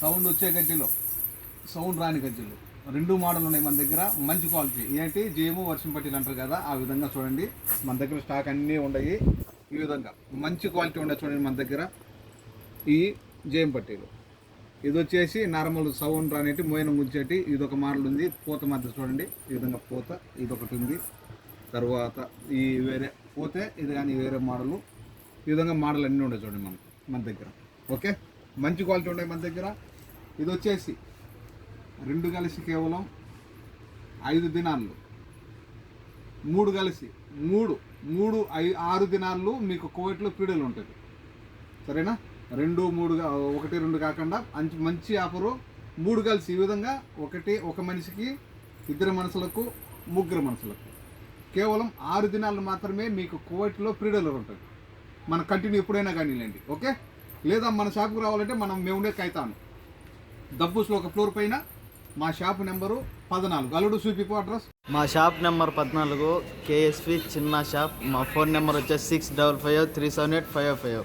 Sound వచ్చే గజ్జలు, sound రాని గజ్జలు 2 మోడల్ ఉన్నాయి మన దగ్గర. మంచి క్వాలిటీ ఏంటి జేము వర్షం పట్టీలు అంటారు కదా, ఆ విధంగా చూడండి మన దగ్గర స్టాక్ అన్నీ ఉన్నాయి. ఈ విధంగా మంచి క్వాలిటీ ఉండే చూడండి మన దగ్గర ఈ జేమ్ పట్టీలు. ఇది వచ్చేసి నార్మల్ సౌండ్ రానేటి మోయన ముంచేటి ఇదొక మోడల్ ఉంది. పూత మధ్య చూడండి ఈ విధంగా పూత ఇదొకటి ఉంది. తర్వాత ఈ వేరే పోతే ఇది కానీ వేరే మోడలు. ఈ విధంగా మోడల్ అన్నీ ఉన్నాయి చూడండి మన దగ్గర. ఓకే, మంచి క్వాలిటీ ఉన్నాయి మన దగ్గర. ఇది వచ్చేసి 2 కలిసి కేవలం 5 దినాలు, 3 కలిసి 6 దినాలు మీకు కోవిడ్లో పీడలు ఉంటుంది. సరేనా, 2, 3 1, 2 కాకుండా మంచి ఆఫరు. 3 కలిసి ఈ విధంగా ఒక మనిషికి 2 మనుషులకు 3 మనుషులకు కేవలం 6 దినాలు మాత్రమే మీకు కోవిడ్లో పీడలు ఉంటుంది. మన కంటిన్యూ ఎప్పుడైనా కానీలేండి. ఓకే, లేదా మన షాప్కి రావాలంటే మేము ఉండే కైతాను దబ్బుస్లో ఒక ఫ్లోర్ పైన మా షాప్ నెంబరు 14. అల్లుడు చూపిపో అడ్రస్. మా షాప్ నెంబర్ 14 కేఎస్వి చిన్న షాప్. మా ఫోన్ నెంబర్ వచ్చేసి 6553785555.